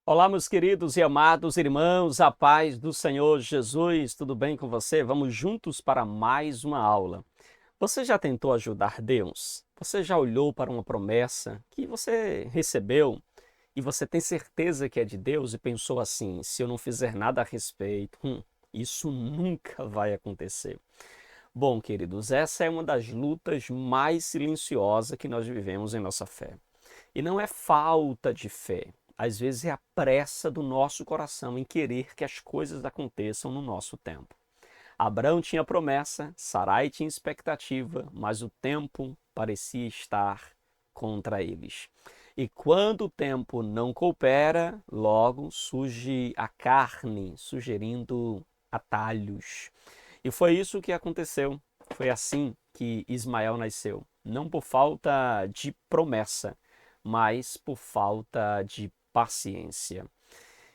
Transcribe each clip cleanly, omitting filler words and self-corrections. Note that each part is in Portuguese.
Olá, meus queridos e amados irmãos, a paz do Senhor Jesus, tudo bem com você? Vamos juntos para mais uma aula. Você já tentou ajudar Deus? Você já olhou para uma promessa que você recebeu e você tem certeza que é de Deus e pensou assim: se eu não fizer nada a respeito, isso nunca vai acontecer. Bom, queridos, essa é uma das lutas mais silenciosas que nós vivemos em nossa fé. E não é falta de fé, às vezes é a pressa do nosso coração em querer que as coisas aconteçam no nosso tempo. Abraão tinha promessa, Sarai tinha expectativa, mas o tempo parecia estar contra eles. E quando o tempo não coopera, logo surge a carne, sugerindo atalhos. E foi isso que aconteceu. Foi assim que Ismael nasceu. Não por falta de promessa, mas por falta de paciência.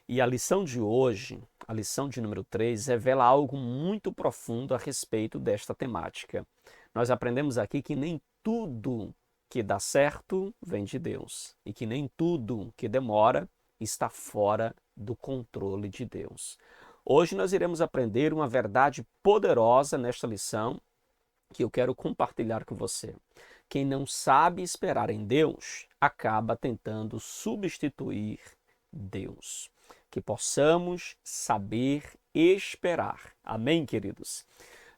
E a lição de hoje, a lição de número 3, revela algo muito profundo a respeito desta temática. Nós aprendemos aqui que nem tudo que dá certo vem de Deus e que nem tudo que demora está fora do controle de Deus. Hoje nós iremos aprender uma verdade poderosa nesta lição que eu quero compartilhar com você. Quem não sabe esperar em Deus acaba tentando substituir Deus. Que possamos saber esperar. Amém, queridos?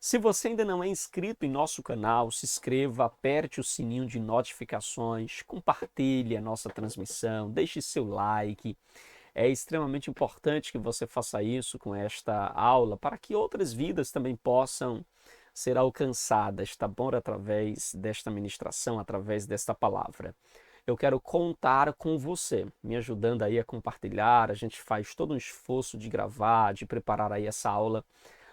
Se você ainda não é inscrito em nosso canal, se inscreva, aperte o sininho de notificações, compartilhe a nossa transmissão, deixe seu like. É extremamente importante que você faça isso com esta aula para que outras vidas também possam ser alcançadas, tá bom? Através desta ministração, através desta palavra. Eu quero contar com você, me ajudando aí a compartilhar. A gente faz todo um esforço de gravar, de preparar aí essa aula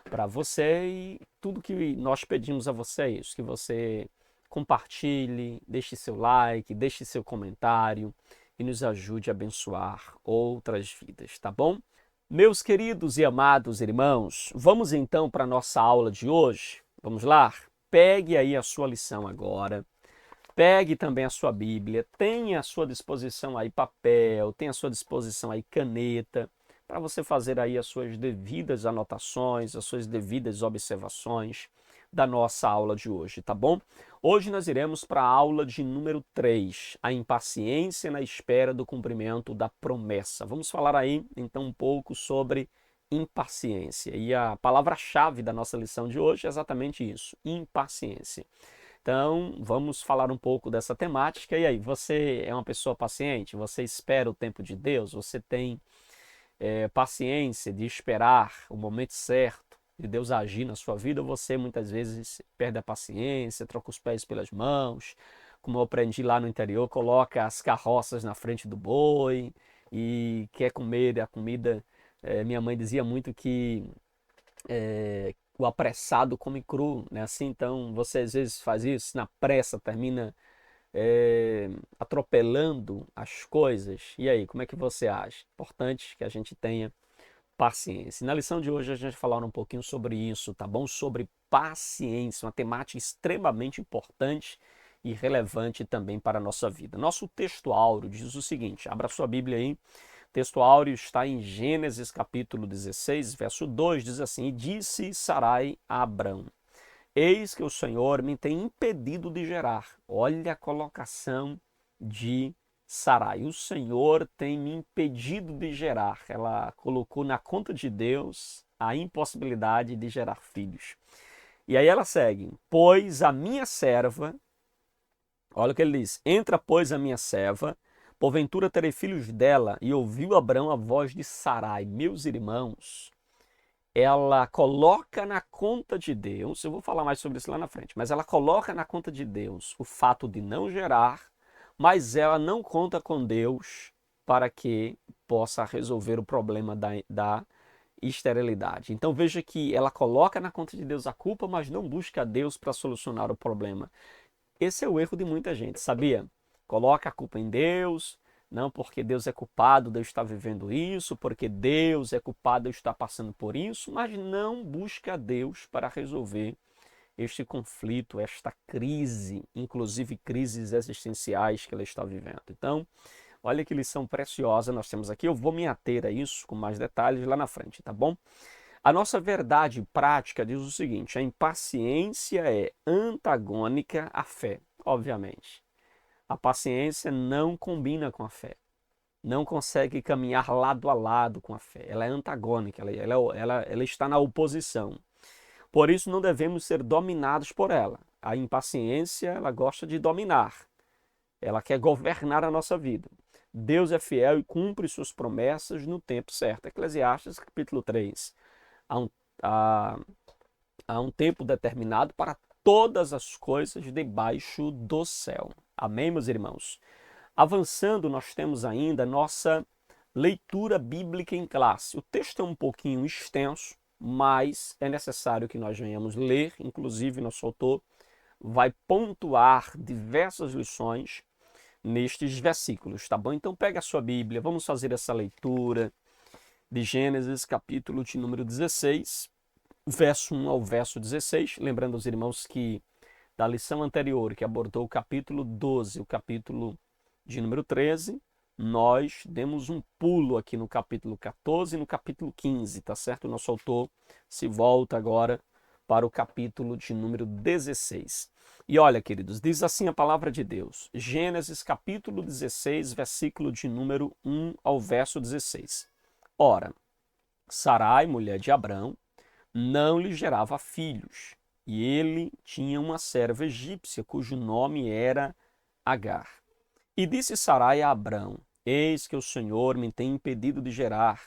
para você e tudo que nós pedimos a você é isso, que você compartilhe, deixe seu like, deixe seu comentário e nos ajude a abençoar outras vidas, tá bom? Meus queridos e amados irmãos, vamos então para a nossa aula de hoje? Vamos lá? Pegue aí a sua lição agora. Pegue também a sua Bíblia, tenha à sua disposição aí papel, tenha à sua disposição aí caneta, para você fazer aí as suas devidas anotações, as suas devidas observações da nossa aula de hoje, tá bom? Hoje nós iremos para a aula de número 3, a impaciência na espera do cumprimento da promessa. Vamos falar aí então um pouco sobre impaciência. E a palavra-chave da nossa lição de hoje é exatamente isso, impaciência. Então, vamos falar um pouco dessa temática. E aí, você é uma pessoa paciente? Você espera o tempo de Deus? Você tem paciência de esperar o momento certo de Deus agir na sua vida? Ou você muitas vezes perde a paciência, troca os pés pelas mãos? Como eu aprendi lá no interior, coloca as carroças na frente do boi e quer comer a comida. Minha mãe dizia muito que o apressado come cru, né? Assim, então você às vezes faz isso na pressa, termina atropelando as coisas. E aí, como é que você acha? Importante que a gente tenha paciência. Na lição de hoje a gente vai falar um pouquinho sobre isso, tá bom? Sobre paciência, uma temática extremamente importante e relevante também para a nossa vida. Nosso texto áureo diz o seguinte, abra sua Bíblia aí. O texto áureo está em Gênesis capítulo 16, verso 2, diz assim: E disse Sarai a Abrão: Eis que o Senhor me tem impedido de gerar. Olha a colocação de Sarai. O Senhor tem me impedido de gerar. Ela colocou na conta de Deus a impossibilidade de gerar filhos. E aí ela segue: Pois a minha serva, olha o que ele diz: Entra, pois, a minha serva, porventura terei filhos dela. E ouviu Abrão a voz de Sarai. Meus irmãos, ela coloca na conta de Deus, eu vou falar mais sobre isso lá na frente, mas ela coloca na conta de Deus o fato de não gerar, mas ela não conta com Deus para que possa resolver o problema da esterilidade. Então veja que ela coloca na conta de Deus a culpa, mas não busca Deus para solucionar o problema. Esse é o erro de muita gente, sabia? Coloca a culpa em Deus, não porque Deus é culpado de eu estar vivendo isso, porque Deus é culpado de eu estar passando por isso, mas não busca Deus para resolver este conflito, esta crise, inclusive crises existenciais que ela está vivendo. Então, Olha que lição preciosa nós temos aqui. Eu vou me ater a isso com mais detalhes lá na frente, tá bom? A nossa verdade prática diz o seguinte: a impaciência é antagônica à fé, obviamente. A paciência não combina com a fé, não consegue caminhar lado a lado com a fé. Ela é antagônica, ela está na oposição. Por isso não devemos ser dominados por ela. A impaciência, ela gosta de dominar. Ela quer governar a nossa vida. Deus é fiel e cumpre suas promessas no tempo certo. Eclesiastes capítulo 3. Há um, há, há um tempo determinado para todas as coisas debaixo do céu. Amém, meus irmãos? Avançando, nós temos ainda nossa leitura bíblica em classe. O texto é um pouquinho extenso, mas é necessário que nós venhamos ler. Inclusive, nosso autor vai pontuar diversas lições nestes versículos, tá bom? Então pega a sua Bíblia, vamos fazer essa leitura de Gênesis, capítulo de número 16, verso 1 ao verso 16. Lembrando aos irmãos que da lição anterior, que abordou o capítulo 12, o capítulo de número 13, nós demos um pulo aqui no capítulo 14 e no capítulo 15, tá certo? O nosso autor se volta agora para o capítulo de número 16. E olha, queridos, diz assim a palavra de Deus, Gênesis capítulo 16, versículo de número 1 ao verso 16. Ora, Sarai, mulher de Abrão, não lhe gerava filhos, e ele tinha uma serva egípcia, cujo nome era Agar. E disse Sarai a Abrão, eis que o Senhor me tem impedido de gerar.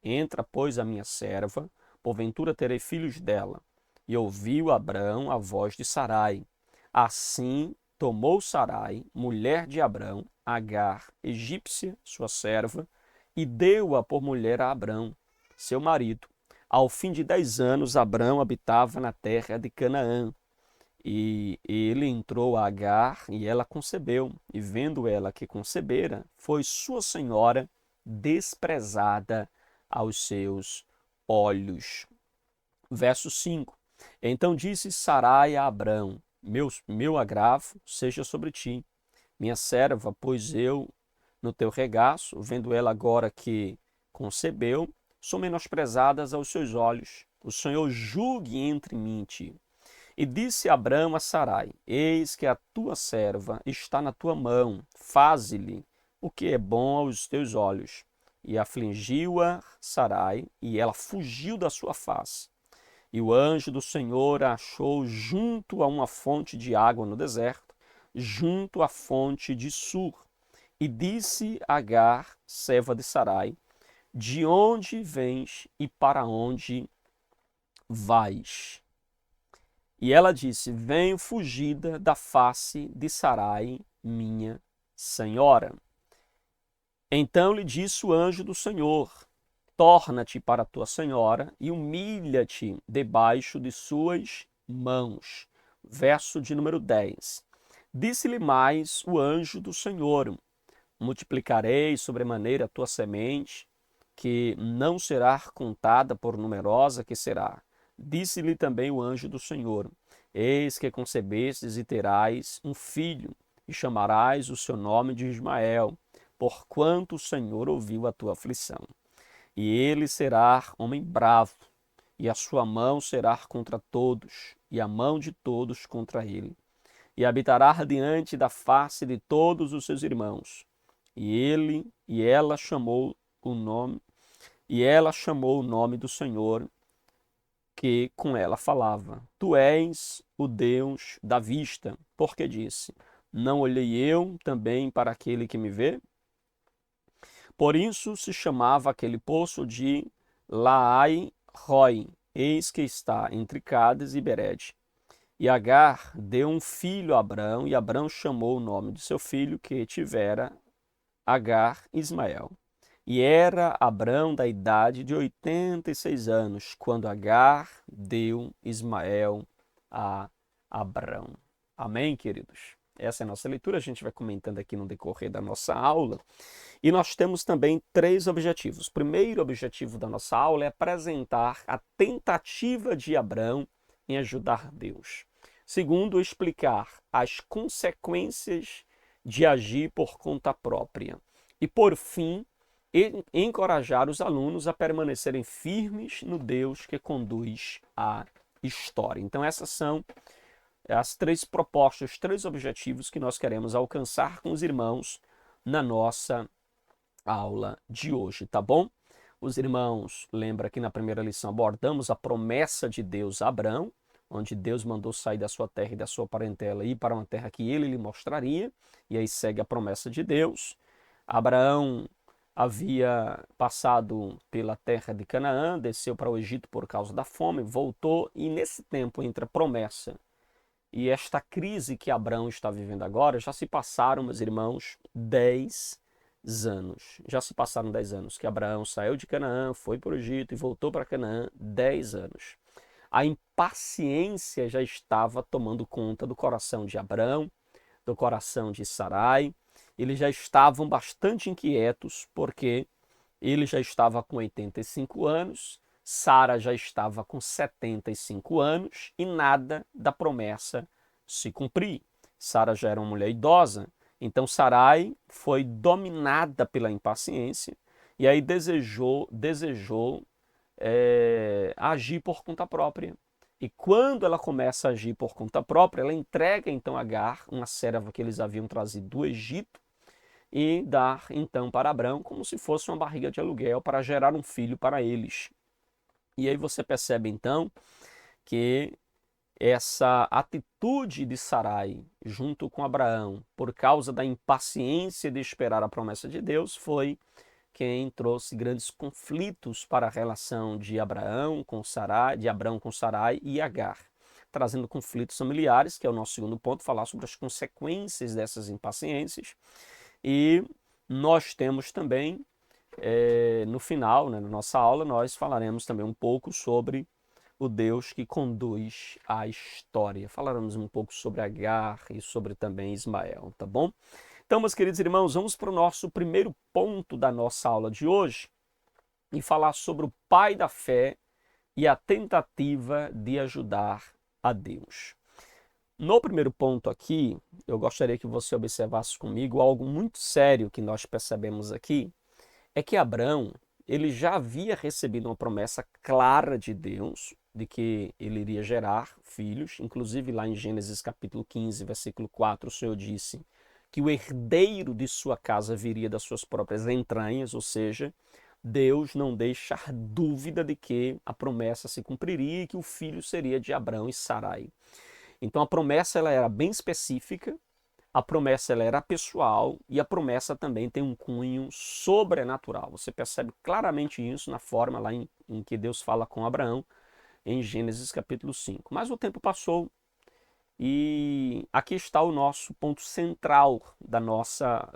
Entra, pois, a minha serva, porventura terei filhos dela. E ouviu Abrão a voz de Sarai. Assim tomou Sarai, mulher de Abrão, Agar, egípcia, sua serva, e deu-a por mulher a Abrão, seu marido. Ao fim de 10 anos, Abrão habitava na terra de Canaã. E ele entrou a Agar e ela concebeu. E vendo ela que concebera, foi sua senhora desprezada aos seus olhos. Verso 5. Então disse Sarai a Abrão, meu agravo seja sobre ti, minha serva, pois eu no teu regaço, vendo ela agora que concebeu, sou menosprezadas aos seus olhos. O Senhor julgue entre mim e ti. E disse Abrão a Sarai, eis que a tua serva está na tua mão, faze-lhe o que é bom aos teus olhos. E afligiu-a Sarai, e ela fugiu da sua face. E o anjo do Senhor a achou junto a uma fonte de água no deserto, junto à fonte de Sur. E disse Agar, serva de Sarai, de onde vens e para onde vais? E ela disse, venho fugida da face de Sarai, minha senhora. Então lhe disse o anjo do Senhor, torna-te para a tua senhora e humilha-te debaixo de suas mãos. Verso de número 10. Disse-lhe mais o anjo do Senhor, multiplicarei sobremaneira a tua semente, que não será contada por numerosa que será. Disse-lhe também o anjo do Senhor, eis que concebestes e terás um filho, e chamarás o seu nome de Ismael, porquanto o Senhor ouviu a tua aflição. E ele será homem bravo, e a sua mão será contra todos, e a mão de todos contra ele. E habitará diante da face de todos os seus irmãos. E ela chamou o nome do Senhor que com ela falava. Tu és o Deus da vista, porque disse, não olhei eu também para aquele que me vê? Por isso se chamava aquele poço de Laai-Roi, eis que está entre Cádiz e Bered. E Agar deu um filho a Abrão, e Abrão chamou o nome de seu filho que tivera Agar, Ismael. E era Abrão da idade de 86 anos, quando Agar deu Ismael a Abrão. Amém, queridos? Essa é a nossa leitura, a gente vai comentando aqui no decorrer da nossa aula. E nós temos também 3 objetivos. O primeiro objetivo da nossa aula é apresentar a tentativa de Abrão em ajudar Deus. Segundo, explicar as consequências de agir por conta própria. E, por fim, encorajar os alunos a permanecerem firmes no Deus que conduz a história. Então, essas são as três propostas, os três objetivos que nós queremos alcançar com os irmãos na nossa aula de hoje, tá bom? Os irmãos, lembra que na primeira lição abordamos a promessa de Deus a Abraão, onde Deus mandou sair da sua terra e da sua parentela e ir para uma terra que ele lhe mostraria, e aí segue a promessa de Deus. Abraão havia passado pela terra de Canaã, desceu para o Egito por causa da fome, voltou, e nesse tempo entre a promessa e esta crise que Abraão está vivendo agora, já se passaram, meus irmãos, 10 anos. Já se passaram 10 anos que Abraão saiu de Canaã, foi para o Egito e voltou para Canaã, 10 anos. A impaciência já estava tomando conta do coração de Abraão, do coração de Sarai. Eles já estavam bastante inquietos, porque ele já estava com 85 anos, Sara já estava com 75 anos e nada da promessa se cumprir. Sara já era uma mulher idosa, então Sarai foi dominada pela impaciência e aí desejou agir por conta própria. E quando ela começa a agir por conta própria, ela entrega então Agar, uma serva que eles haviam trazido do Egito, e dar então para Abraão como se fosse uma barriga de aluguel para gerar um filho para eles. E aí você percebe então que essa atitude de Sarai junto com Abraão, por causa da impaciência de esperar a promessa de Deus, foi quem trouxe grandes conflitos para a relação de Abraão com Sarai e Agar, trazendo conflitos familiares, que é o nosso segundo ponto, falar sobre as consequências dessas impaciências. E nós temos também, no final, né, na nossa aula, nós falaremos também um pouco sobre o Deus que conduz a história. Falaremos um pouco sobre Agar e sobre também Ismael, tá bom? Então, meus queridos irmãos, vamos para o nosso primeiro ponto da nossa aula de hoje e falar sobre o pai da fé e a tentativa de ajudar a Deus. No primeiro ponto aqui, eu gostaria que você observasse comigo algo muito sério que nós percebemos aqui, é que Abraão, ele já havia recebido uma promessa clara de Deus, de que ele iria gerar filhos, inclusive lá em Gênesis capítulo 15, versículo 4, o Senhor disse que o herdeiro de sua casa viria das suas próprias entranhas, ou seja, Deus não deixa dúvida de que a promessa se cumpriria e que o filho seria de Abraão e Sarai. Então a promessa ela era bem específica, a promessa ela era pessoal e a promessa também tem um cunho sobrenatural. Você percebe claramente isso na forma lá em que Deus fala com Abraão em Gênesis capítulo 5. Mas o tempo passou e aqui está o nosso ponto central da nossa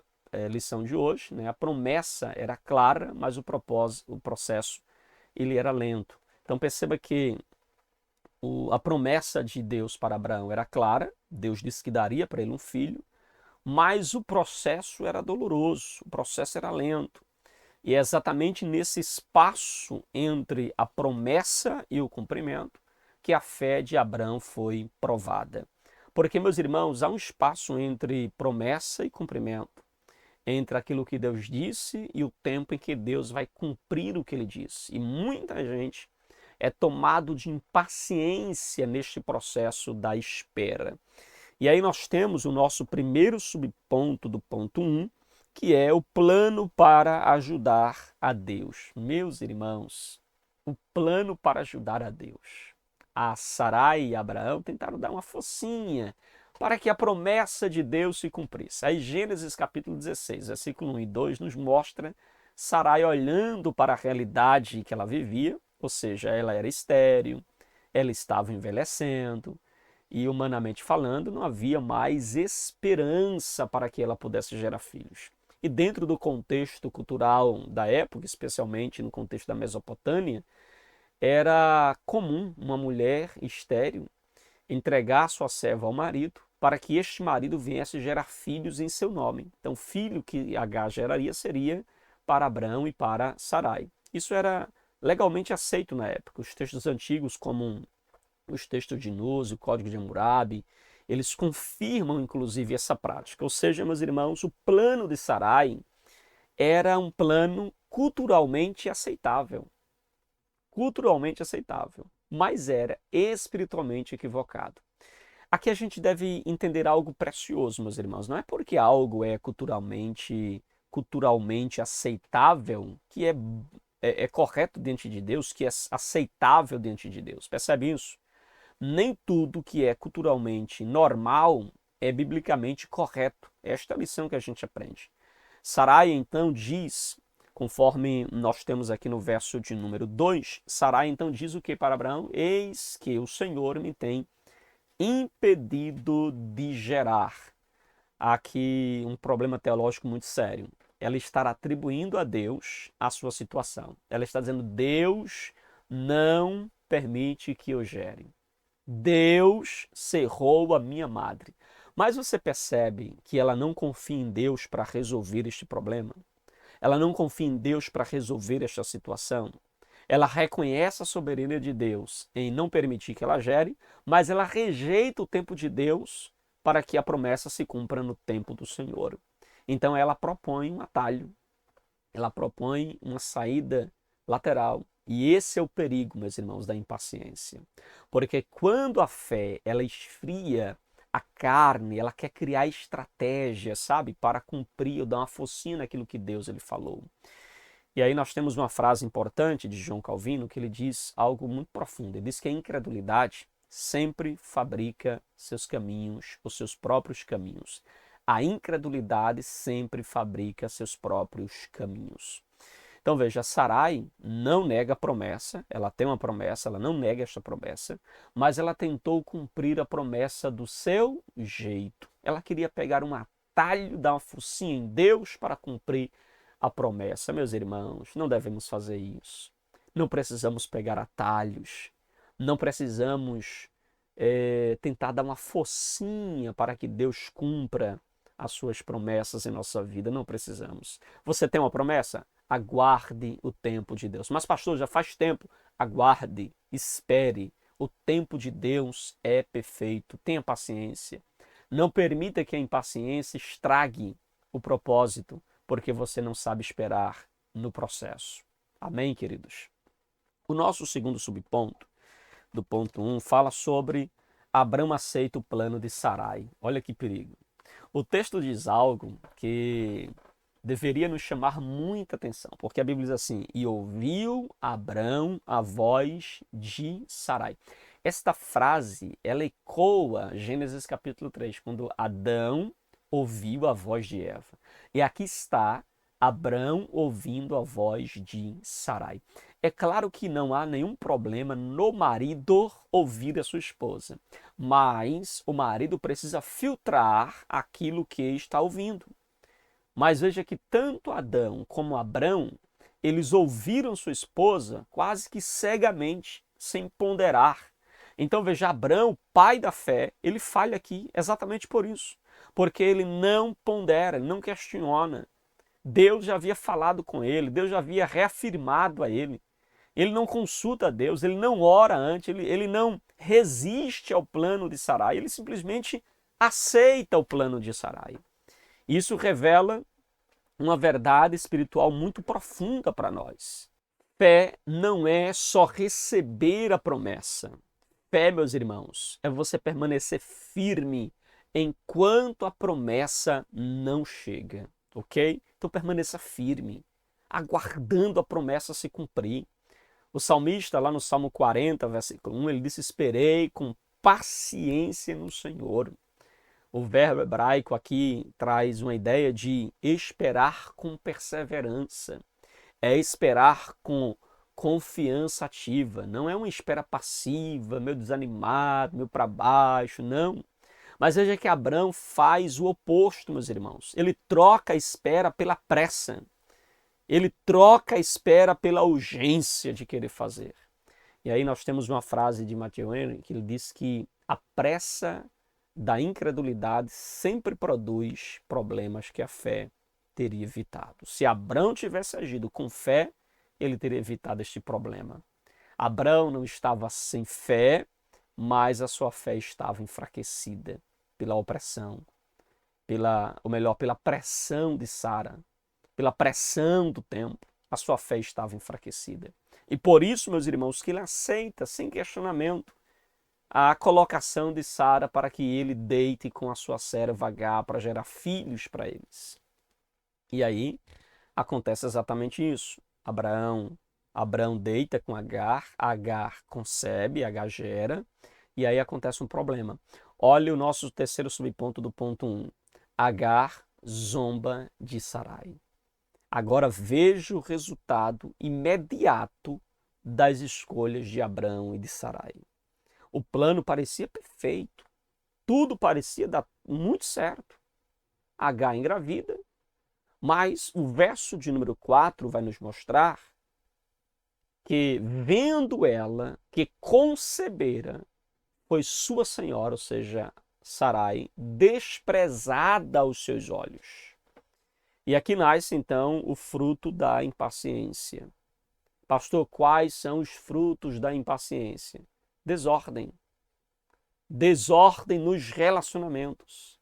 lição de hoje, né? A promessa era clara, mas o processo ele era lento. Então perceba que a promessa de Deus para Abraão era clara, Deus disse que daria para ele um filho, mas o processo era doloroso, o processo era lento. E é exatamente nesse espaço entre a promessa e o cumprimento que a fé de Abraão foi provada. Porque, meus irmãos, há um espaço entre promessa e cumprimento, entre aquilo que Deus disse e o tempo em que Deus vai cumprir o que ele disse. E muita gente é tomado de impaciência neste processo da espera. E aí nós temos o nosso primeiro subponto do ponto 1, que é o plano para ajudar a Deus. Meus irmãos, o plano para ajudar a Deus. A Sarai e Abraão tentaram dar uma focinha para que a promessa de Deus se cumprisse. Aí Gênesis capítulo 16, versículo 1 e 2 nos mostra Sarai olhando para a realidade que ela vivia, ou seja, ela era estéril, ela estava envelhecendo e, humanamente falando, não havia mais esperança para que ela pudesse gerar filhos. E dentro do contexto cultural da época, especialmente no contexto da Mesopotâmia, era comum uma mulher estéril entregar sua serva ao marido para que este marido viesse gerar filhos em seu nome. Então, o filho que Agar geraria seria para Abraão e para Sarai. Isso era legalmente aceito na época. Os textos antigos, como os textos de Nus, o Código de Hammurabi, eles confirmam inclusive essa prática. Ou seja, meus irmãos, o plano de Sarai era um plano culturalmente aceitável. Culturalmente aceitável, mas era espiritualmente equivocado. Aqui a gente deve entender algo precioso, meus irmãos. Não é porque algo é culturalmente aceitável que é correto diante de Deus, que é aceitável diante de Deus. Percebe isso? Nem tudo que é culturalmente normal é biblicamente correto. Esta é a lição que a gente aprende. Sarai então diz, conforme nós temos aqui no verso de número 2, Sarai então diz o que para Abraão? Eis que o Senhor me tem impedido de gerar. Há aqui um problema teológico muito sério. Ela está atribuindo a Deus a sua situação. Ela está dizendo: Deus não permite que eu gere. Deus cerrou a minha madre. Mas você percebe que ela não confia em Deus para resolver este problema? Ela não confia em Deus para resolver esta situação? Ela reconhece a soberania de Deus em não permitir que ela gere, mas ela rejeita o tempo de Deus para que a promessa se cumpra no tempo do Senhor. Então ela propõe um atalho, ela propõe uma saída lateral. E esse é o perigo, meus irmãos, da impaciência. Porque quando a fé, ela esfria a carne, ela quer criar estratégia, sabe, para cumprir ou dar uma focinha naquilo que Deus ele falou. E aí nós temos uma frase importante de João Calvino que ele diz algo muito profundo. Ele diz que a incredulidade sempre fabrica seus caminhos, os seus próprios caminhos. A incredulidade sempre fabrica seus próprios caminhos. Então veja, Sarai não nega a promessa, ela tem uma promessa, ela não nega esta promessa, mas ela tentou cumprir a promessa do seu jeito. Ela queria pegar um atalho, dar uma focinha em Deus para cumprir a promessa. Meus irmãos, não devemos fazer isso. Não precisamos pegar atalhos, não precisamos tentar dar uma focinha para que Deus cumpra as suas promessas em nossa vida. Não precisamos. Você tem uma promessa? Aguarde o tempo de Deus. Mas pastor, já faz tempo. Aguarde, espere. O tempo de Deus é perfeito. Tenha paciência. Não permita que a impaciência estrague o propósito, porque você não sabe esperar no processo. Amém, queridos? O nosso segundo subponto, do ponto 1, fala sobre Abrão aceita o plano de Sarai. Olha que perigo. O texto diz algo que deveria nos chamar muita atenção, porque a Bíblia diz assim: e ouviu Abrão a voz de Sarai. Esta frase, ela ecoa Gênesis capítulo 3, quando Adão ouviu a voz de Eva. E aqui está Abrão ouvindo a voz de Sarai. É claro que não há nenhum problema no marido ouvir a sua esposa, mas o marido precisa filtrar aquilo que está ouvindo. Mas veja que tanto Adão como Abrão, eles ouviram sua esposa quase que cegamente, sem ponderar. Então veja, Abrão, pai da fé, ele falha aqui exatamente por isso. Porque ele não pondera, ele não questiona. Deus já havia falado com ele, Deus já havia reafirmado a ele. Ele não consulta a Deus, ele não ora antes, ele não resiste ao plano de Sarai, ele simplesmente aceita o plano de Sarai. Isso revela uma verdade espiritual muito profunda para nós. Fé não é só receber a promessa. Fé, meus irmãos, é você permanecer firme enquanto a promessa não chega, ok? Então permaneça firme, aguardando a promessa se cumprir. O salmista, lá no Salmo 40, versículo 1, ele disse: esperei com paciência no Senhor. O verbo hebraico aqui traz uma ideia de esperar com perseverança. É esperar com confiança ativa. Não é uma espera passiva, meio desanimado, meio para baixo, não. Mas veja que Abrão faz o oposto, meus irmãos. Ele troca a espera pela pressa. Ele troca a espera pela urgência de querer fazer. E aí nós temos uma frase de Matthew Henry que ele diz que a pressa da incredulidade sempre produz problemas que a fé teria evitado. Se Abrão tivesse agido com fé, ele teria evitado este problema. Abrão não estava sem fé, mas a sua fé estava enfraquecida pela opressão, pela pressão de Sara, pela pressão do tempo, a sua fé estava enfraquecida. E por isso, meus irmãos, que ele aceita, sem questionamento, a colocação de Sara para que ele deite com a sua serva Agar para gerar filhos para eles. E aí acontece exatamente isso. Abraão deita com Agar concebe, Agar gera, e aí acontece um problema. Olha o nosso terceiro subponto do ponto 1. Agar zomba de Sarai. Agora veja o resultado imediato das escolhas de Abraão e de Sarai. O plano parecia perfeito. Tudo parecia dar muito certo. Agar engravida, mas o verso de número 4 vai nos mostrar que, vendo ela que concebera, foi sua senhora, ou seja, Sarai, desprezada aos seus olhos. E aqui nasce, então, o fruto da impaciência. Pastor, quais são os frutos da impaciência? Desordem. Desordem nos relacionamentos.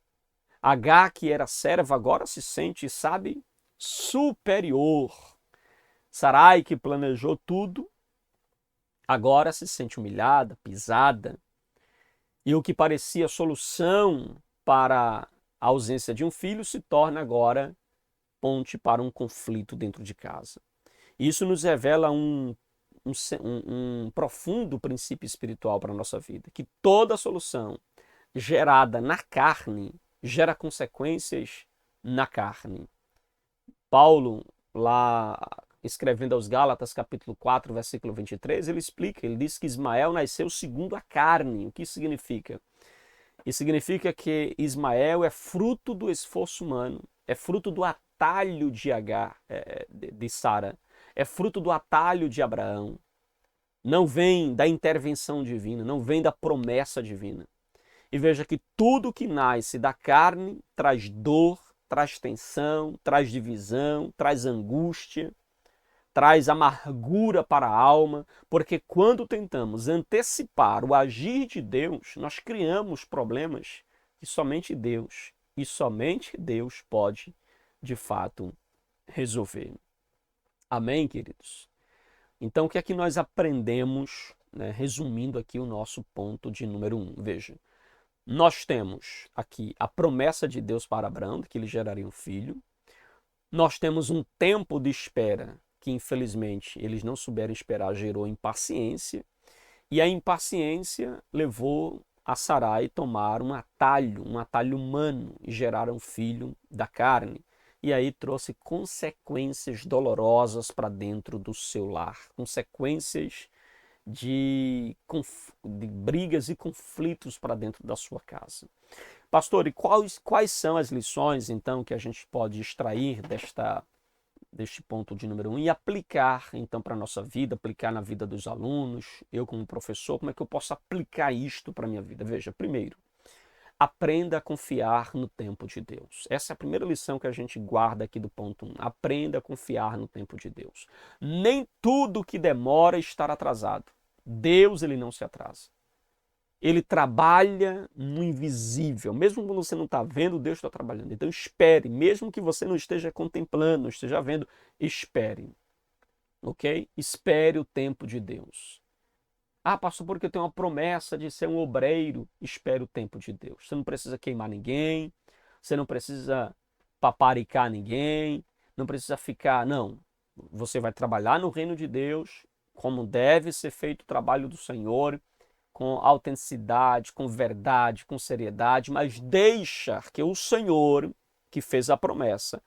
Agar, que era serva, agora se sente, sabe, superior. Sarai, que planejou tudo, agora se sente humilhada, pisada. E o que parecia solução para a ausência de um filho se torna agora ponte para um conflito dentro de casa. Isso nos revela um profundo princípio espiritual para a nossa vida, que toda solução gerada na carne gera consequências na carne. Paulo, lá escrevendo aos Gálatas, capítulo 4, versículo 23, ele explica, ele diz que Ismael nasceu segundo a carne. O que isso significa? Isso significa que Ismael é fruto do esforço humano, é fruto do atalho de Agar, de Sara, é fruto do atalho de Abraão. Não vem da intervenção divina, não vem da promessa divina. E veja que tudo que nasce da carne traz dor, traz tensão, traz divisão, traz angústia, traz amargura para a alma, porque quando tentamos antecipar o agir de Deus, nós criamos problemas que somente Deus pode, de fato, resolver. Amém, queridos? Então, o que é que nós aprendemos, né, resumindo aqui o nosso ponto de número 1? Veja, nós temos aqui a promessa de Deus para Abraão, de que ele geraria um filho. Nós temos um tempo de espera que, infelizmente, eles não souberam esperar, gerou impaciência. E a impaciência levou a Sarai tomar um atalho humano, e gerar um filho da carne. E aí trouxe consequências dolorosas para dentro do seu lar, consequências de brigas e conflitos para dentro da sua casa. Pastor, e quais são as lições, então, que a gente pode extrair deste ponto de número 1 e aplicar, então, para a nossa vida, aplicar na vida dos alunos, eu como professor, como é que eu posso aplicar isto para a minha vida? Veja, primeiro, aprenda a confiar no tempo de Deus. Essa é a primeira lição que a gente guarda aqui do ponto 1. Aprenda a confiar no tempo de Deus. Nem tudo que demora estará atrasado. Deus, ele não se atrasa. Ele trabalha no invisível. Mesmo quando você não está vendo, Deus está trabalhando. Então espere, mesmo que você não esteja contemplando, não esteja vendo, espere. Ok? Espere o tempo de Deus. Ah, pastor, porque eu tenho uma promessa de ser um obreiro. Espere o tempo de Deus. Você não precisa queimar ninguém, você não precisa paparicar ninguém, não precisa ficar, não. Você vai trabalhar no reino de Deus, como deve ser feito o trabalho do Senhor, com autenticidade, com verdade, com seriedade, mas deixa que o Senhor, que fez a promessa,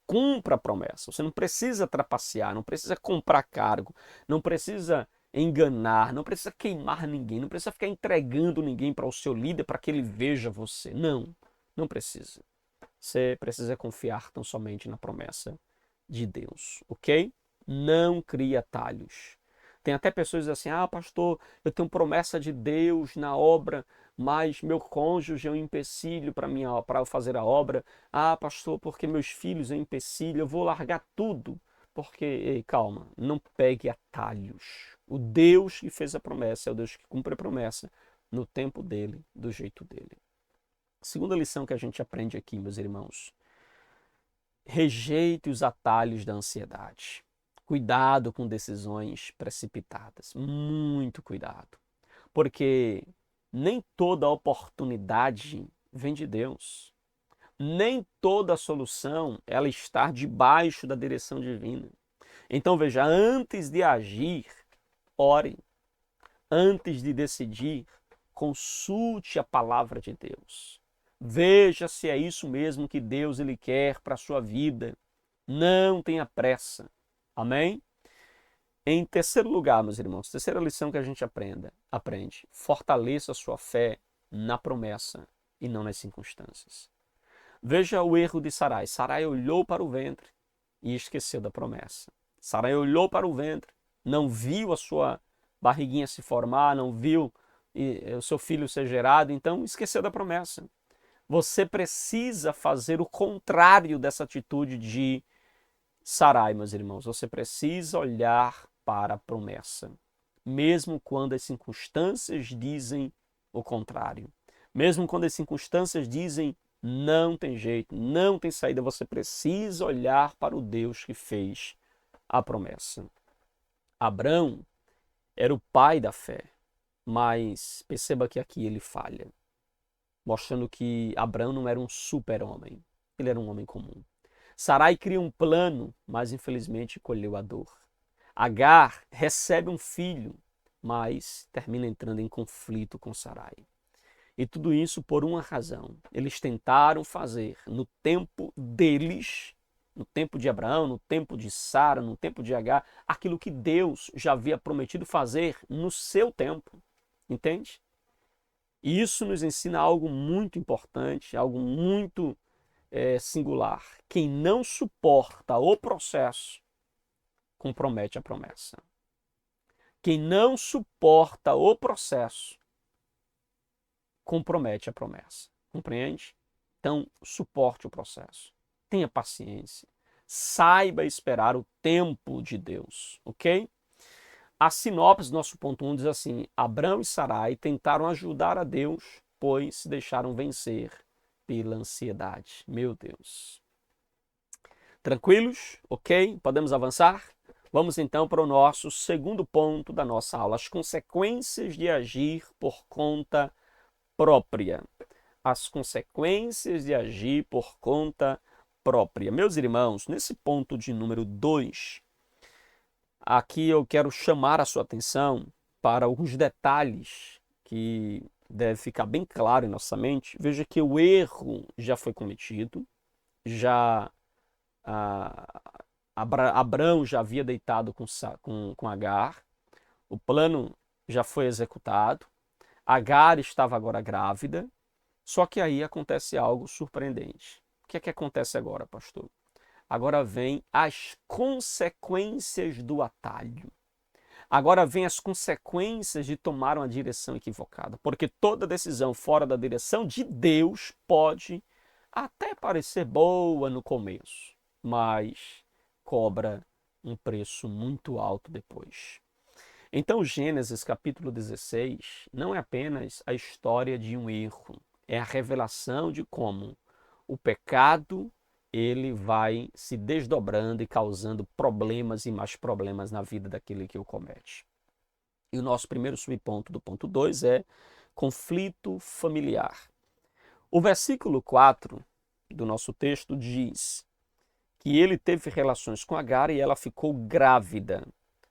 cumpra a promessa. Você não precisa trapacear, não precisa comprar cargo, não precisa enganar, não precisa queimar ninguém, não precisa ficar entregando ninguém para o seu líder para que ele veja você. Não, não precisa. Você precisa confiar tão somente na promessa de Deus, ok? Não crie atalhos. Tem até pessoas assim, ah, pastor, eu tenho promessa de Deus na obra, mas meu cônjuge é um empecilho para eu fazer a obra. Ah, pastor, porque meus filhos é um empecilho, eu vou largar tudo. Porque, ei, calma, não pegue atalhos. O Deus que fez a promessa é o Deus que cumpre a promessa no tempo dele, do jeito dele. Segunda lição que a gente aprende aqui, meus irmãos. Rejeite os atalhos da ansiedade. Cuidado com decisões precipitadas. Muito cuidado. Porque nem toda oportunidade vem de Deus. Nem toda solução ela está debaixo da direção divina. Então veja, antes de agir, ore. Antes de decidir, consulte a palavra de Deus. Veja se é isso mesmo que Deus ele quer para a sua vida. Não tenha pressa. Amém? Em terceiro lugar, meus irmãos, terceira lição que a gente aprende. Fortaleça a sua fé na promessa e não nas circunstâncias. Veja o erro de Sarai. Sarai olhou para o ventre e esqueceu da promessa. Sarai olhou para o ventre, não viu a sua barriguinha se formar, não viu o seu filho ser gerado, então esqueceu da promessa. Você precisa fazer o contrário dessa atitude de Sarai, meus irmãos. Você precisa olhar para a promessa, mesmo quando as circunstâncias dizem o contrário. Mesmo quando as circunstâncias dizem não tem jeito, não tem saída, você precisa olhar para o Deus que fez a promessa. Abrão era o pai da fé, mas perceba que aqui ele falha, mostrando que Abrão não era um super-homem, ele era um homem comum. Sarai cria um plano, mas infelizmente colheu a dor. Agar recebe um filho, mas termina entrando em conflito com Sarai. E tudo isso por uma razão. Eles tentaram fazer no tempo deles, no tempo de Abraão, no tempo de Sara, no tempo de Agar, aquilo que Deus já havia prometido fazer no seu tempo. Entende? E isso nos ensina algo muito importante, algo muito singular. Quem não suporta o processo, compromete a promessa. Quem não suporta o processo, compromete a promessa. Compreende? Então, suporte o processo. Tenha paciência. Saiba esperar o tempo de Deus, ok? A sinopse, nosso ponto 1, diz assim: Abrão e Sarai tentaram ajudar a Deus, pois se deixaram vencer pela ansiedade. Meu Deus. Tranquilos? Ok? Podemos avançar? Vamos então para o nosso segundo ponto da nossa aula: as consequências de agir por conta própria. As consequências de agir por conta própria. Meus irmãos, nesse ponto de número 2, aqui eu quero chamar a sua atenção para alguns detalhes que deve ficar bem claro em nossa mente. Veja que o erro já foi cometido, já Abrão já havia deitado com Agar, o plano já foi executado, Agar estava agora grávida, só que aí acontece algo surpreendente. O que é que acontece agora, pastor? Agora vem as consequências do atalho. Agora vem as consequências de tomar uma direção equivocada. Porque toda decisão fora da direção de Deus pode até parecer boa no começo, mas cobra um preço muito alto depois. Então, Gênesis capítulo 16 não é apenas a história de um erro, é a revelação de como o pecado ele vai se desdobrando e causando problemas e mais problemas na vida daquele que o comete. E o nosso primeiro subponto do ponto 2 é conflito familiar. O versículo 4 do nosso texto diz que ele teve relações com Agar e ela ficou grávida.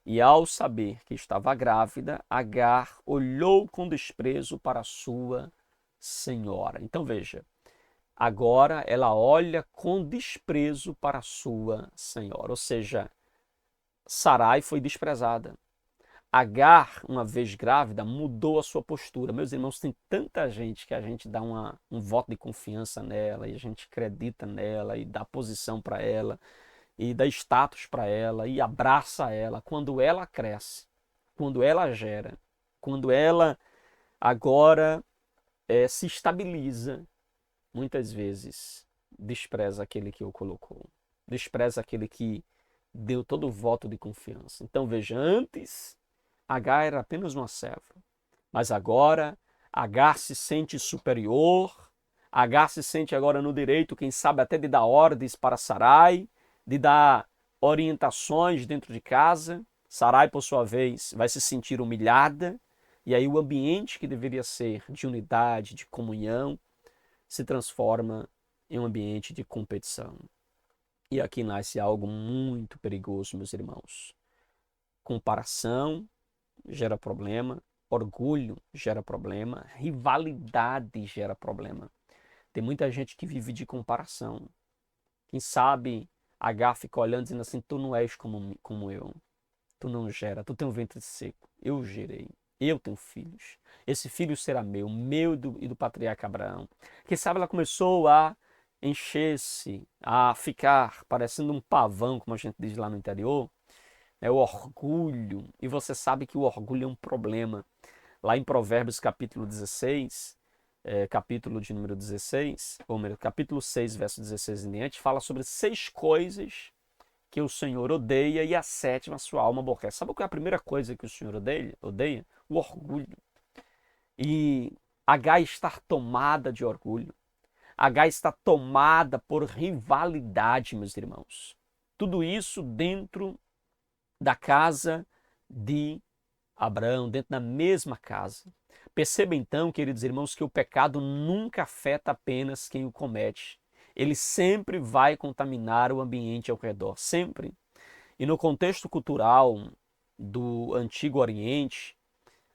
E ao saber que estava grávida, Agar olhou com desprezo para a sua senhora. Então veja, agora ela olha com desprezo para a sua senhora. Ou seja, Sarai foi desprezada. Agar, uma vez grávida, mudou a sua postura. Meus irmãos, tem tanta gente que a gente dá um voto de confiança nela e a gente acredita nela e dá posição para ela e dá status para ela e abraça ela. Quando ela cresce, quando ela gera, quando ela agora se estabiliza, muitas vezes despreza aquele que o colocou, despreza aquele que deu todo o voto de confiança. Então veja, antes Agar era apenas uma serva, mas agora Agar se sente superior, Agar se sente agora no direito, quem sabe até de dar ordens para Sarai, de dar orientações dentro de casa. Sarai, por sua vez, vai se sentir humilhada, e aí o ambiente que deveria ser de unidade, de comunhão, se transforma em um ambiente de competição. E aqui nasce algo muito perigoso, meus irmãos. Comparação gera problema, orgulho gera problema, rivalidade gera problema. Tem muita gente que vive de comparação. Quem sabe H fica olhando dizendo assim, tu não és como eu. Tu não gera, tu tem um ventre seco. Eu gerei, eu tenho filhos. Esse filho será meu e do patriarca Abraão. Quem sabe ela começou a encher-se, a ficar parecendo um pavão, como a gente diz lá no interior. É o orgulho. E você sabe que o orgulho é um problema. Lá em Provérbios capítulo 16, capítulo de número 16, ou melhor, capítulo 6, verso 16 em diante, fala sobre 6 coisas que o Senhor odeia e a 7ª sua alma aborrece. Sabe qual é a primeira coisa que o Senhor odeia? O orgulho. E H está tomada de orgulho. H está tomada por rivalidade, meus irmãos. Tudo isso dentro da casa de Abraão, dentro da mesma casa. Perceba então, queridos irmãos, que o pecado nunca afeta apenas quem o comete. Ele sempre vai contaminar o ambiente ao redor, sempre. E no contexto cultural do Antigo Oriente,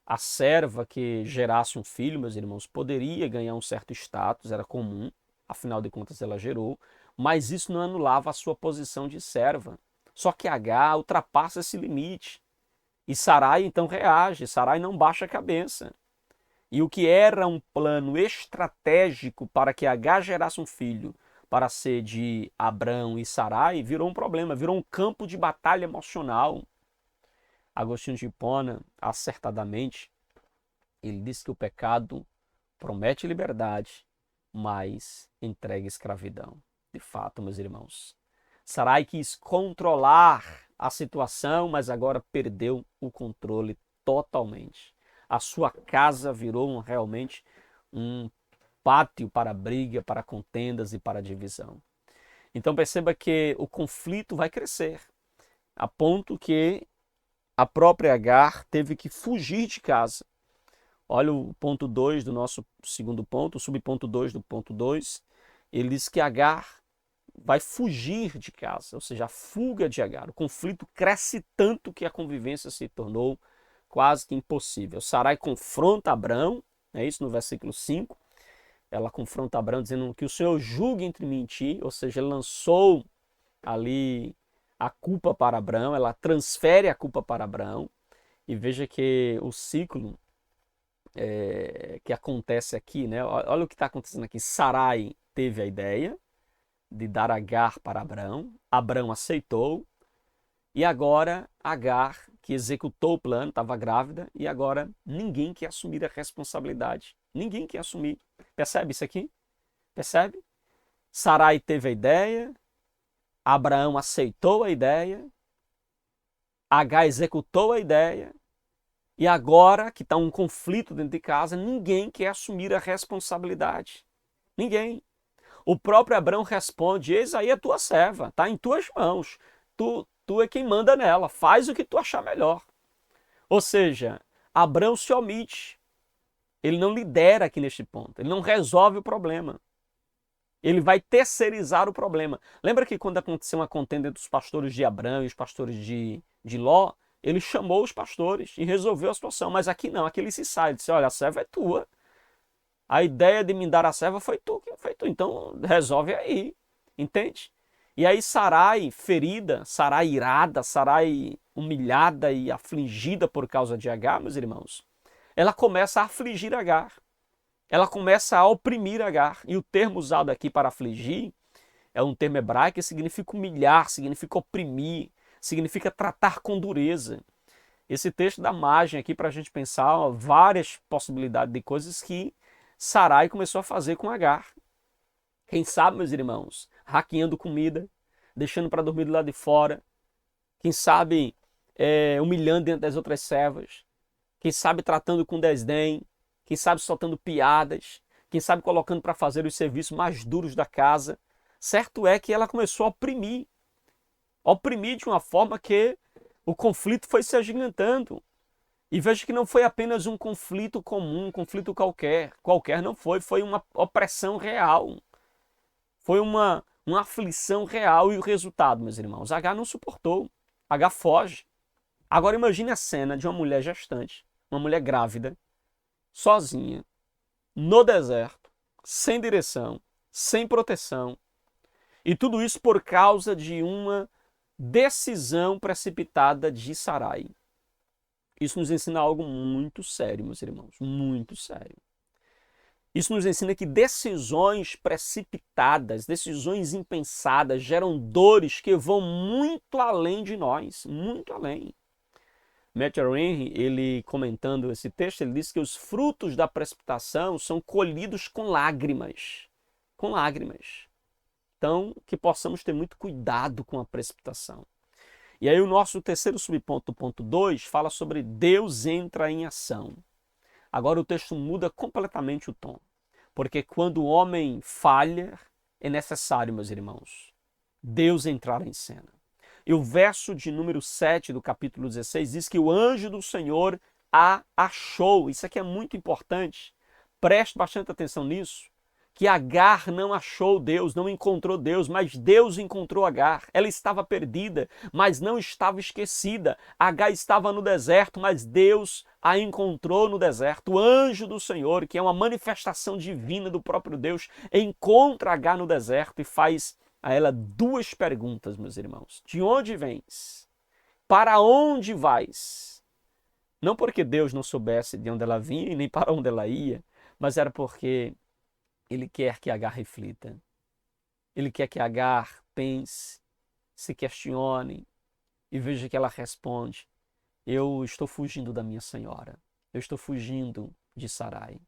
a serva que gerasse um filho, meus irmãos, poderia ganhar um certo status, era comum, afinal de contas ela gerou, mas isso não anulava a sua posição de serva. Só que H ultrapassa esse limite. E Sarai então reage, Sarai não baixa a cabeça. E o que era um plano estratégico para que H gerasse um filho para ser de Abrão e Sarai, virou um problema, virou um campo de batalha emocional. Agostinho de Hipona, acertadamente, ele diz que o pecado promete liberdade, mas entrega escravidão. De fato, meus irmãos, Sarai quis controlar a situação, mas agora perdeu o controle totalmente. A sua casa virou realmente um pátio para briga, para contendas e para divisão. Então perceba que o conflito vai crescer, a ponto que a própria Agar teve que fugir de casa. Olha o ponto 2 do nosso segundo ponto, o subponto 2 do ponto 2. Ele diz que Agar vai fugir de casa, ou seja, a fuga de Agar. O conflito cresce tanto que a convivência se tornou quase que impossível. Sarai confronta Abrão, é isso no versículo 5. Ela confronta Abrão dizendo que o Senhor julgue entre mim e ti, ou seja, ele lançou ali a culpa para Abrão, ela transfere a culpa para Abrão. E veja que o ciclo que acontece aqui, né? Olha o que está acontecendo aqui. Sarai teve a ideia de dar Agar para Abrão, Abrão aceitou, e agora Agar, que executou o plano, estava grávida, e agora ninguém quer assumir a responsabilidade. Ninguém quer assumir. Percebe isso aqui? Percebe? Sarai teve a ideia, Abraão aceitou a ideia, Agar executou a ideia, e agora que está um conflito dentro de casa, ninguém quer assumir a responsabilidade. Ninguém. O próprio Abrão responde, eis aí a tua serva, está em tuas mãos. Tu é quem manda nela, faz o que tu achar melhor. Ou seja, Abrão se omite. Ele não lidera aqui neste ponto, ele não resolve o problema. Ele vai terceirizar o problema. Lembra que quando aconteceu uma contenda entre os pastores de Abrão e os pastores de Ló, ele chamou os pastores e resolveu a situação. Mas aqui não, aqui ele se sai, ele disse, olha, a serva é tua. A ideia de me dar a serva foi tu, então resolve aí, entende? E aí Sarai ferida, Sarai irada, Sarai humilhada e afligida por causa de Agar, meus irmãos, ela começa a afligir Agar, ela começa a oprimir Agar. E o termo usado aqui para afligir é um termo hebraico que significa humilhar, significa oprimir, significa tratar com dureza. Esse texto dá margem aqui para a gente pensar várias possibilidades de coisas que Sarai começou a fazer com Agar. Quem sabe, meus irmãos, hackeando comida, deixando para dormir do lado de fora. Quem sabe humilhando dentro das outras servas. Quem sabe tratando com desdém. Quem sabe soltando piadas. quem sabe colocando para fazer os serviços mais duros da casa. Certo é que ela começou a oprimir de uma forma que o conflito foi se agigantando. E veja que não foi apenas um conflito comum, um conflito qualquer não foi, foi uma opressão real. Foi uma aflição real e o resultado, meus irmãos, H não suportou, H foge. Agora imagine a cena de uma mulher gestante, uma mulher grávida, sozinha, no deserto, sem direção, sem proteção. E tudo isso por causa de uma decisão precipitada de Sarai. Isso nos ensina algo muito sério, meus irmãos, muito sério. Isso nos ensina que decisões precipitadas, decisões impensadas geram dores que vão muito além de nós, muito além. Matthew Henry, ele comentando esse texto, ele diz que os frutos da precipitação são colhidos com lágrimas. Com lágrimas. Então, que possamos ter muito cuidado com a precipitação. E aí o nosso terceiro subponto, ponto 2, fala sobre Deus entra em ação. Agora o texto muda completamente o tom. Porque quando o homem falha, é necessário, meus irmãos, Deus entrar em cena. E o verso de número 7 do capítulo 16 diz que o anjo do Senhor a achou. Isso aqui é muito importante. Preste bastante atenção nisso. Que Agar não achou Deus, não encontrou Deus, mas Deus encontrou Agar. Ela estava perdida, mas não estava esquecida. Agar estava no deserto, mas Deus a encontrou no deserto. O anjo do Senhor, que é uma manifestação divina do próprio Deus, encontra Agar no deserto e faz a ela duas perguntas, meus irmãos. De onde vens? Para onde vais? Não porque Deus não soubesse de onde ela vinha e nem para onde ela ia, mas era porque ele quer que Agar reflita. Ele quer que Agar pense, se questione e veja que ela responde: eu estou fugindo da minha senhora. Eu estou fugindo de Sarai.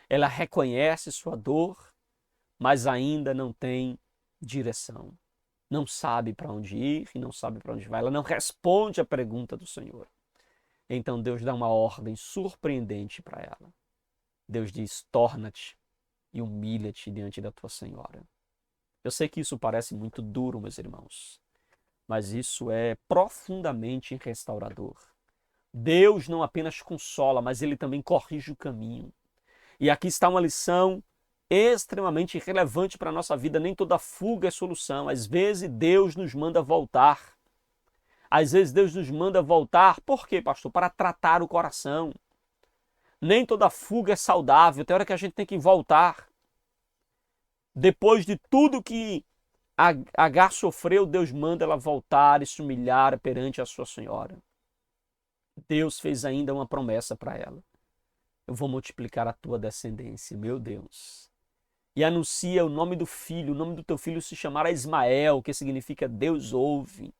Ela reconhece sua dor, mas ainda não tem direção. Não sabe para onde ir e não sabe para onde vai. Ela não responde à pergunta do Senhor. Então Deus dá uma ordem surpreendente para ela. Deus diz: torna-te e humilha-te diante da tua senhora. Eu sei que isso parece muito duro, meus irmãos, mas isso é profundamente restaurador. Deus não apenas consola, mas ele também corrige o caminho. E aqui está uma lição extremamente relevante para a nossa vida. Nem toda fuga é solução. Às vezes Deus nos manda voltar. Às vezes Deus nos manda voltar. Por quê, pastor? Para tratar o coração. Nem toda fuga é saudável. Tem hora que a gente tem que voltar. Depois de tudo que Agar sofreu, Deus manda ela voltar e se humilhar perante a sua senhora. Deus fez ainda uma promessa para ela. Eu vou multiplicar a tua descendência, meu Deus. E anuncia o nome do filho, o nome do teu filho se chamará Ismael, que significa Deus ouve.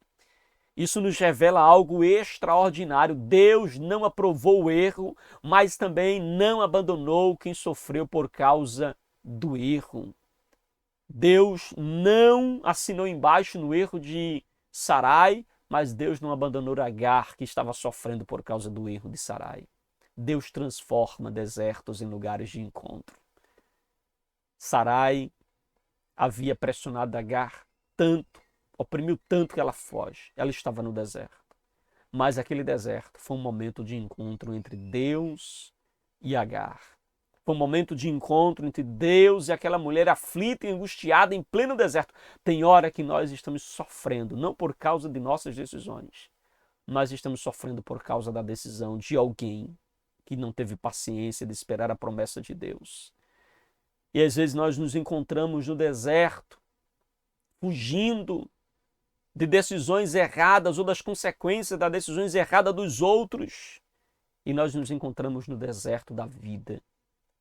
Isso nos revela algo extraordinário. Deus não aprovou o erro, mas também não abandonou quem sofreu por causa do erro. Deus não assinou embaixo no erro de Sarai, mas Deus não abandonou Agar, que estava sofrendo por causa do erro de Sarai. Deus transforma desertos em lugares de encontro. Sarai havia pressionado Agar tanto, oprimiu tanto que ela foge. Ela estava no deserto. Mas aquele deserto foi um momento de encontro entre Deus e Agar. Foi um momento de encontro entre Deus e aquela mulher aflita e angustiada em pleno deserto. Tem hora que nós estamos sofrendo, não por causa de nossas decisões, mas estamos sofrendo por causa da decisão de alguém que não teve paciência de esperar a promessa de Deus. E às vezes nós nos encontramos no deserto, fugindo de decisões erradas ou das consequências das decisões erradas dos outros. E nós nos encontramos no deserto da vida.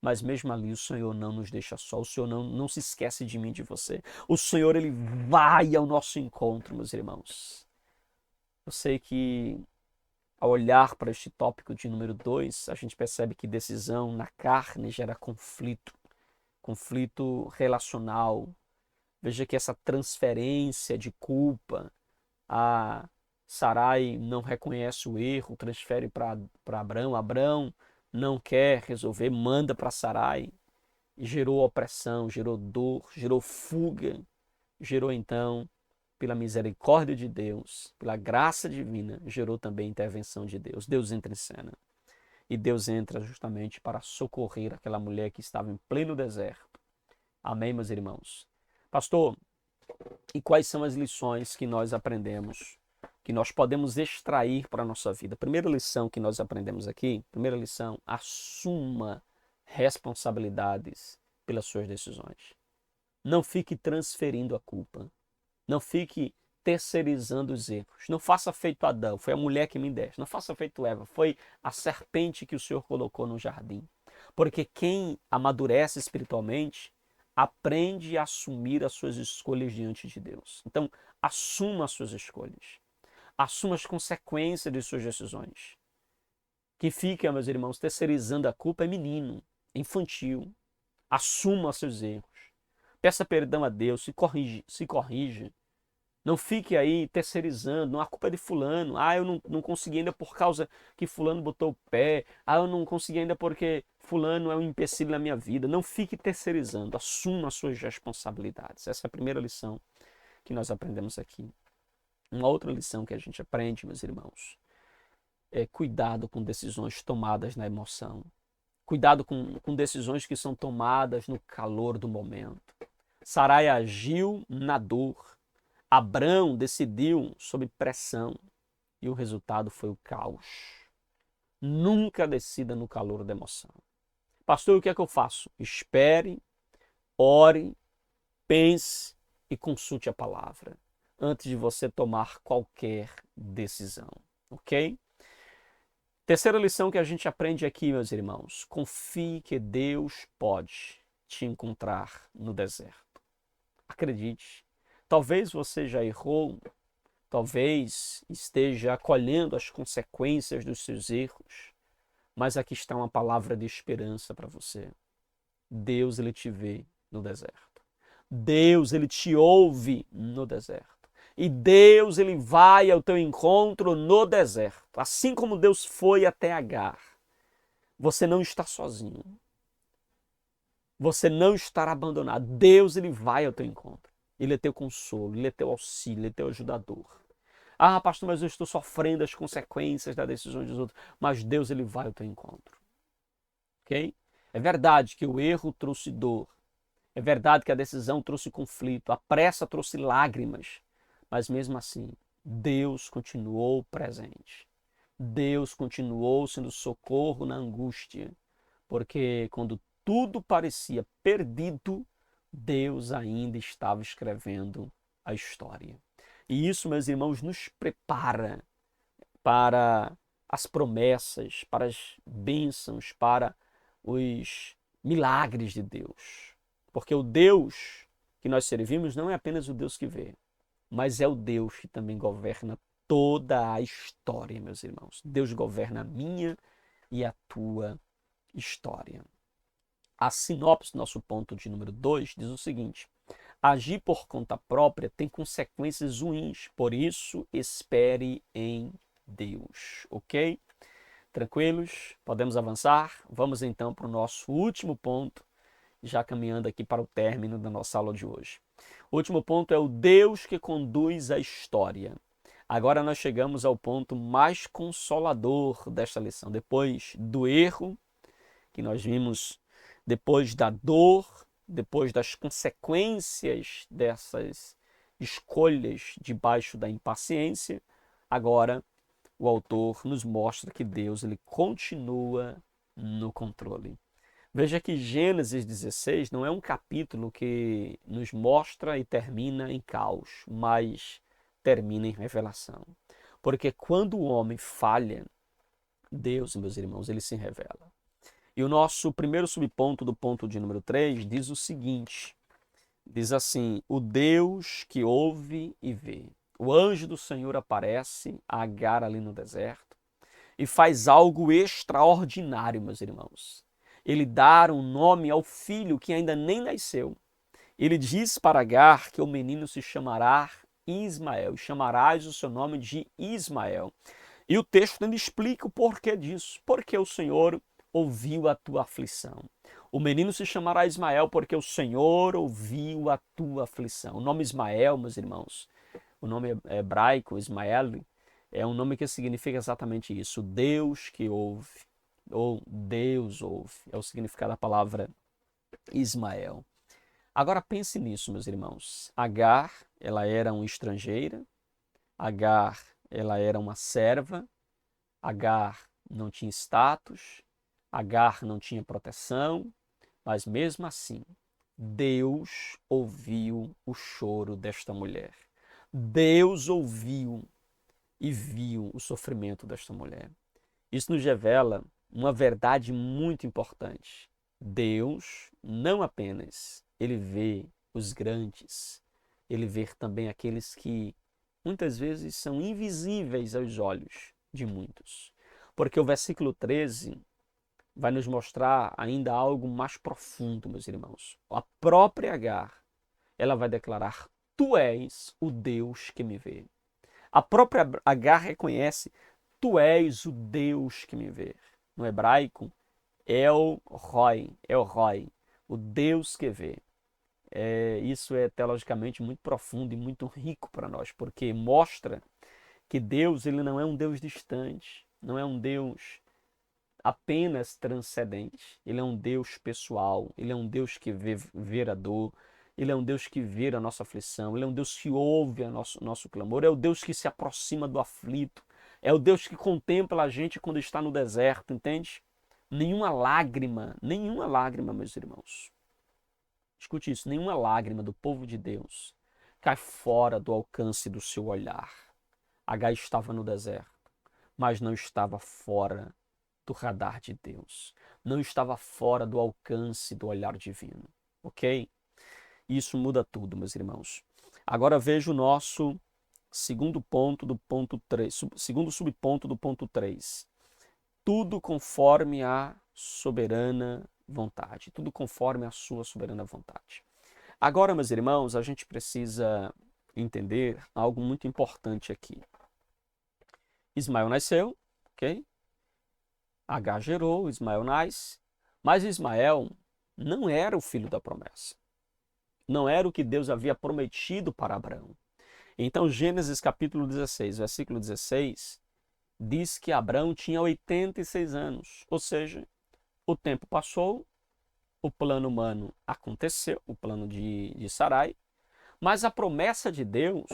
Mas mesmo ali o Senhor não nos deixa só, o Senhor não se esquece de mim, de você. O Senhor, ele vai ao nosso encontro, meus irmãos. Eu sei que ao olhar para este tópico de número 2, a gente percebe que decisão na carne gera conflito, conflito relacional. Veja que essa transferência de culpa, a Sarai não reconhece o erro, transfere para Abrão, Abrão não quer resolver, manda para Sarai. gerou opressão, gerou dor, gerou fuga, gerou então, pela misericórdia de Deus, pela graça divina, gerou também a intervenção de Deus. Deus entra em cena. E Deus entra justamente para socorrer aquela mulher que estava em pleno deserto. Amém, meus irmãos? Pastor, e quais são as lições que nós aprendemos, que nós podemos extrair para a nossa vida? Primeira lição que nós aprendemos aqui, primeira lição, assuma responsabilidades pelas suas decisões. Não fique transferindo a culpa. Não fique terceirizando os erros. Não faça feito Adão, foi a mulher que me deste. Não faça feito Eva, foi a serpente que o Senhor colocou no jardim. Porque quem amadurece espiritualmente aprende a assumir as suas escolhas diante de Deus. Então, assuma as suas escolhas. Assuma as consequências de suas decisões. Quem fica, meus irmãos, terceirizando a culpa é menino, é infantil. Assuma os seus erros. Peça perdão a Deus, se corrija. Não fique aí terceirizando, não, a culpa é de fulano. Eu não consegui ainda por causa que fulano botou o pé. Eu não consegui ainda porque fulano é um empecilho na minha vida. Não fique terceirizando, assuma as suas responsabilidades. Essa é a primeira lição que nós aprendemos aqui. Uma outra lição que a gente aprende, meus irmãos, é cuidado com decisões tomadas na emoção. Cuidado com decisões que são tomadas no calor do momento. Sarai agiu na dor. Abrão decidiu sob pressão e o resultado foi o caos. Nunca decida no calor da emoção. Pastor, o que é que eu faço? Espere, ore, pense e consulte a palavra antes de você tomar qualquer decisão, ok? Terceira lição que a gente aprende aqui, meus irmãos. Confie que Deus pode te encontrar no deserto. Acredite. Talvez você já errou, talvez esteja colhendo as consequências dos seus erros, mas aqui está uma palavra de esperança para você. Deus, ele te vê no deserto. Deus, ele te ouve no deserto. E Deus, ele vai ao teu encontro no deserto. Assim como Deus foi até Agar. Você não está sozinho. Você não estará abandonado. Deus, ele vai ao teu encontro. Ele é teu consolo, ele é teu auxílio, ele é teu ajudador. Pastor, mas eu estou sofrendo as consequências das decisões dos outros. Mas Deus, ele vai ao teu encontro. Ok? É verdade que o erro trouxe dor. É verdade que a decisão trouxe conflito. A pressa trouxe lágrimas. Mas mesmo assim, Deus continuou presente. Deus continuou sendo socorro na angústia. Porque quando tudo parecia perdido, Deus ainda estava escrevendo a história. E isso, meus irmãos, nos prepara para as promessas, para as bênçãos, para os milagres de Deus. Porque o Deus que nós servimos não é apenas o Deus que vê, mas é o Deus que também governa toda a história, meus irmãos. Deus governa a minha e a tua história. A sinopse do nosso ponto de número 2 diz o seguinte: agir por conta própria tem consequências ruins, por isso espere em Deus, ok? Tranquilos? Podemos avançar? Vamos então para o nosso último ponto, já caminhando aqui para o término da nossa aula de hoje. O último ponto é o Deus que conduz a história. Agora nós chegamos ao ponto mais consolador desta lição. Depois do erro que nós vimos, depois da dor, depois das consequências dessas escolhas debaixo da impaciência, agora o autor nos mostra que Deus, ele continua no controle. Veja que Gênesis 16 não é um capítulo que nos mostra e termina em caos, mas termina em revelação. Porque quando o homem falha, Deus, meus irmãos, ele se revela. E o nosso primeiro subponto do ponto de número 3 diz o seguinte, diz assim: o Deus que ouve e vê. O anjo do Senhor aparece a Agar ali no deserto e faz algo extraordinário, meus irmãos. Ele dá um nome ao filho que ainda nem nasceu. Ele diz para Agar que o menino se chamará Ismael, e chamarás o seu nome de Ismael. E o texto ainda explica o porquê disso. Porque o Senhor ouviu a tua aflição. O menino se chamará Ismael porque o Senhor ouviu a tua aflição. O nome Ismael, meus irmãos, o nome hebraico, Ismael, é um nome que significa exatamente isso, Deus que ouve, ou Deus ouve, é o significado da palavra Ismael. Agora pense nisso, meus irmãos. Agar, ela era uma estrangeira, Agar, ela era uma serva, Agar não tinha status, Agar não tinha proteção, mas mesmo assim, Deus ouviu o choro desta mulher. Deus ouviu e viu o sofrimento desta mulher. Isso nos revela uma verdade muito importante. Deus não apenas ele vê os grandes, ele vê também aqueles que muitas vezes são invisíveis aos olhos de muitos. Porque o versículo 13 vai nos mostrar ainda algo mais profundo, meus irmãos. A própria Agar, ela vai declarar: Tu és o Deus que me vê. A própria Agar reconhece: Tu és o Deus que me vê. No hebraico, El Roi, o Deus que vê. Isso é teologicamente muito profundo e muito rico para nós, porque mostra que Deus ele não é um Deus distante, não é um Deus apenas transcendente. Ele é um Deus pessoal, ele é um Deus que vê a dor, ele é um Deus que vê a nossa aflição, ele é um Deus que ouve o nosso clamor, é o Deus que se aproxima do aflito, é o Deus que contempla a gente quando está no deserto, entende? Nenhuma lágrima, meus irmãos. Escute isso, nenhuma lágrima do povo de Deus cai fora do alcance do seu olhar. Agar estava no deserto, mas não estava fora do radar de Deus. Não estava fora do alcance do olhar divino. Ok? Isso muda tudo, meus irmãos. Agora veja o nosso segundo ponto do ponto 3, segundo subponto do ponto 3. Tudo conforme a soberana vontade. Tudo conforme a sua soberana vontade. Agora, meus irmãos, a gente precisa entender algo muito importante aqui. Ismael nasceu, ok? Agar gerou, Ismael nasce, mas Ismael não era o filho da promessa. Não era o que Deus havia prometido para Abraão. Então, Gênesis capítulo 16, versículo 16, diz que Abraão tinha 86 anos, ou seja, o tempo passou, o plano humano aconteceu, o plano de Sarai, mas a promessa de Deus,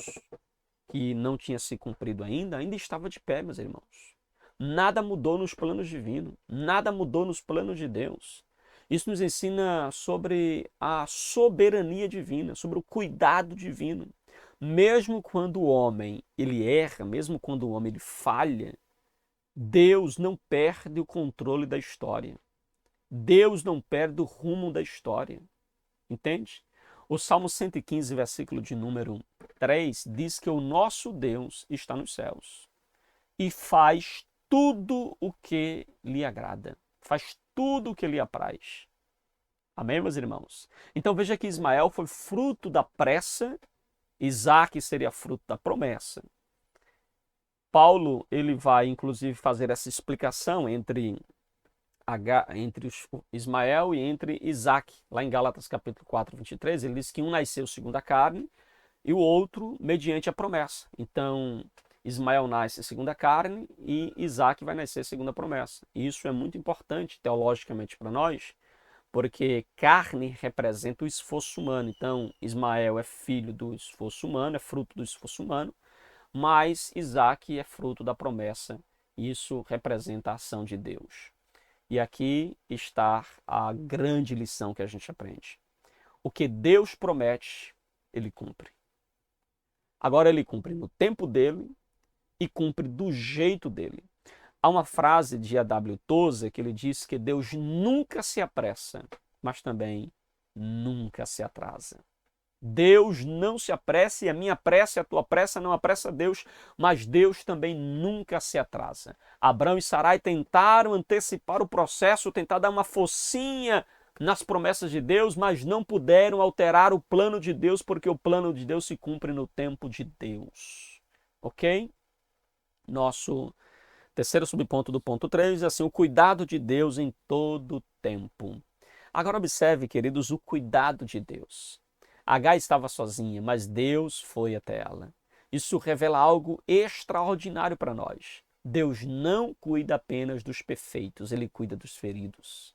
que não tinha se cumprido ainda estava de pé, meus irmãos. Nada mudou nos planos divinos, nada mudou nos planos de Deus. Isso nos ensina sobre a soberania divina, sobre o cuidado divino. Mesmo quando o homem ele erra, mesmo quando o homem ele falha, Deus não perde o controle da história. Deus não perde o rumo da história. Entende? O Salmo 115, versículo de número 3, diz que o nosso Deus está nos céus e faz tudo o que lhe agrada. Faz tudo o que lhe apraz. Amém, meus irmãos? Então veja que Ismael foi fruto da pressa, Isaque seria fruto da promessa. Paulo ele vai inclusive fazer essa explicação entre Ismael e entre Isaque. Lá em Gálatas capítulo 4, 23, ele diz que um nasceu segundo a carne e o outro mediante a promessa. Então, Ismael nasce segundo a carne e Isaque vai nascer segundo a promessa. E isso é muito importante teologicamente para nós, porque carne representa o esforço humano. Então, Ismael é filho do esforço humano, é fruto do esforço humano, mas Isaque é fruto da promessa. Isso representa a ação de Deus. E aqui está a grande lição que a gente aprende. O que Deus promete, ele cumpre. Agora ele cumpre no tempo dele e cumpre do jeito dele. Há uma frase de A.W. Tozer que ele diz que Deus nunca se apressa, mas também nunca se atrasa. Deus não se apressa e a minha pressa e a tua pressa não apressa Deus, mas Deus também nunca se atrasa. Abraão e Sarai tentaram antecipar o processo, tentar dar uma focinha nas promessas de Deus, mas não puderam alterar o plano de Deus, porque o plano de Deus se cumpre no tempo de Deus. Ok? Nosso Terceiro subponto do ponto 3, assim, o cuidado de Deus em todo tempo. Agora observe, queridos, o cuidado de Deus. Agar estava sozinha, mas Deus foi até ela. Isso revela algo extraordinário para nós. Deus não cuida apenas dos perfeitos, Ele cuida dos feridos.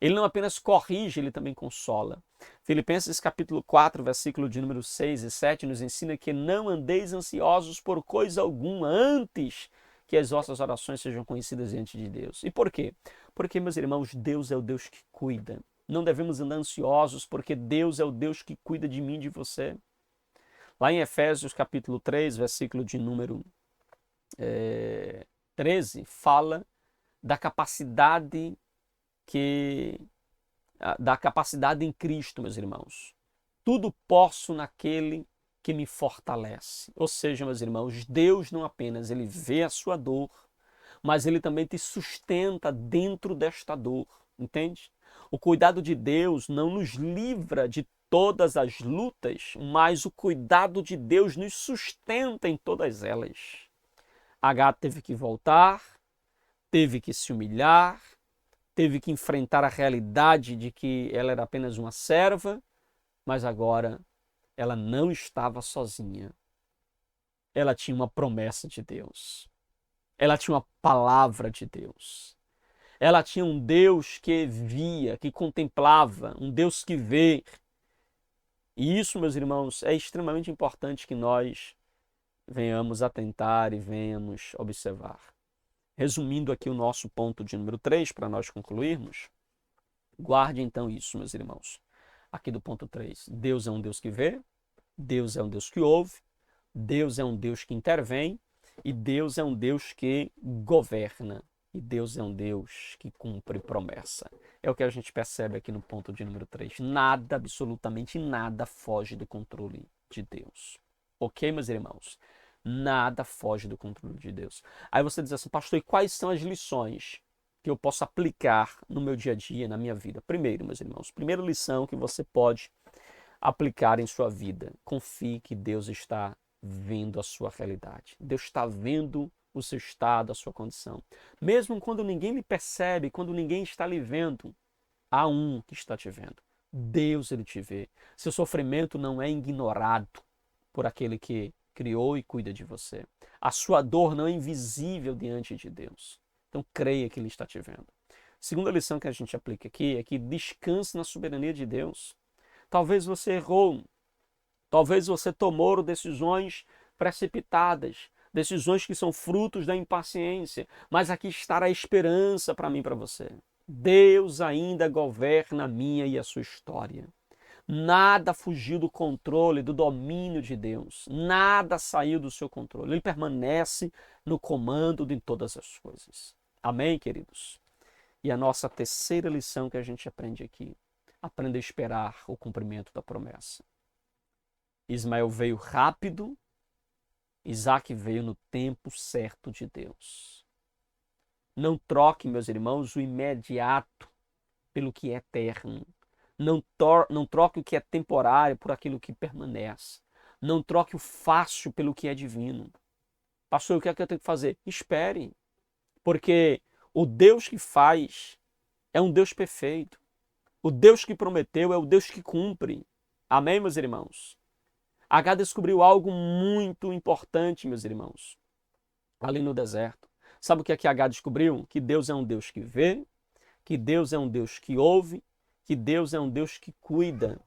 Ele não apenas corrige, Ele também consola. Filipenses capítulo 4, versículo de número 6 e 7 nos ensina que não andeis ansiosos por coisa alguma, antes que as vossas orações sejam conhecidas diante de Deus. E por quê? Porque, meus irmãos, Deus é o Deus que cuida. Não devemos andar ansiosos, porque Deus é o Deus que cuida de mim e de você. Lá em Efésios capítulo 3, versículo de número 13, fala da capacidade em Cristo, meus irmãos. Tudo posso naquele que me fortalece. Ou seja, meus irmãos, Deus não apenas ele vê a sua dor, mas ele também te sustenta dentro desta dor, entende? O cuidado de Deus não nos livra de todas as lutas, mas o cuidado de Deus nos sustenta em todas elas. Agar teve que voltar, teve que se humilhar, teve que enfrentar a realidade de que ela era apenas uma serva, mas agora ela não estava sozinha. Ela tinha uma promessa de Deus. Ela tinha uma palavra de Deus. Ela tinha um Deus que via, que contemplava, um Deus que vê. E isso, meus irmãos, é extremamente importante que nós venhamos atentar e venhamos observar. Resumindo aqui o nosso ponto de número 3, para nós concluirmos, guarde então isso, meus irmãos. Aqui do ponto 3, Deus é um Deus que vê, Deus é um Deus que ouve, Deus é um Deus que intervém e Deus é um Deus que governa. E Deus é um Deus que cumpre promessa. É o que a gente percebe aqui no ponto de número 3. Nada, absolutamente nada, foge do controle de Deus. Ok, meus irmãos? Nada foge do controle de Deus. Aí você diz assim, pastor, e quais são as lições que eu posso aplicar no meu dia a dia, na minha vida? Primeiro, meus irmãos, primeira lição que você pode aplicar em sua vida. Confie que Deus está vendo a sua realidade. Deus está vendo o seu estado, a sua condição. Mesmo quando ninguém lhe percebe, quando ninguém está lhe vendo, há um que está te vendo. Deus, ele te vê. Seu sofrimento não é ignorado por aquele que criou e cuida de você. A sua dor não é invisível diante de Deus. Então creia que ele está te vendo. Segunda lição que a gente aplica aqui é que descanse na soberania de Deus. Talvez você errou, talvez você tomou decisões precipitadas, decisões que são frutos da impaciência, mas aqui está a esperança para mim e para você. Deus ainda governa a minha e a sua história. Nada fugiu do controle, do domínio de Deus. Nada saiu do seu controle. Ele permanece no comando de todas as coisas. Amém, queridos? E a nossa terceira lição que a gente aprende aqui. Aprenda a esperar o cumprimento da promessa. Ismael veio rápido, Isaac veio no tempo certo de Deus. Não troque, meus irmãos, o imediato pelo que é eterno. Não troque o que é temporário por aquilo que permanece. Não troque o fácil pelo que é divino. Pastor, o que é que eu tenho que fazer? Espere, porque o Deus que faz é um Deus perfeito. O Deus que prometeu é o Deus que cumpre. Amém, meus irmãos? Agar descobriu algo muito importante, meus irmãos, ali no deserto. Sabe o que é que Agar descobriu? Que Deus é um Deus que vê, que Deus é um Deus que ouve, que Deus é um Deus que cuida.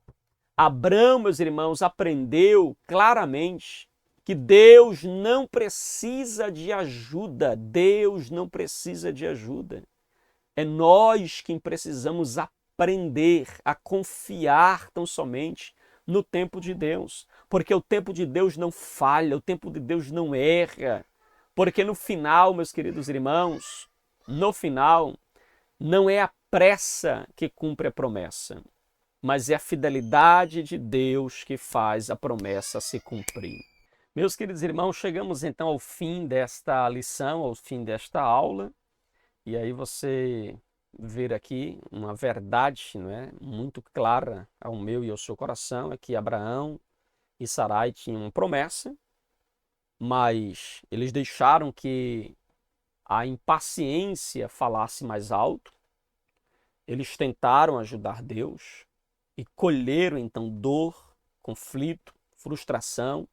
Abraão, meus irmãos, aprendeu claramente que Deus não precisa de ajuda. Deus não precisa de ajuda. É nós quem precisamos aprender a confiar tão somente no tempo de Deus. Porque o tempo de Deus não falha, o tempo de Deus não erra. Porque no final, meus queridos irmãos, no final, não é a pressa que cumpre a promessa, mas é a fidelidade de Deus que faz a promessa se cumprir. Meus queridos irmãos, chegamos então ao fim desta lição, ao fim desta aula, e aí você ver aqui uma verdade, não é, muito clara ao meu e ao seu coração, é que Abraão e Sarai tinham uma promessa, mas eles deixaram que a impaciência falasse mais alto. Eles tentaram ajudar Deus e colheram então dor, conflito, frustração.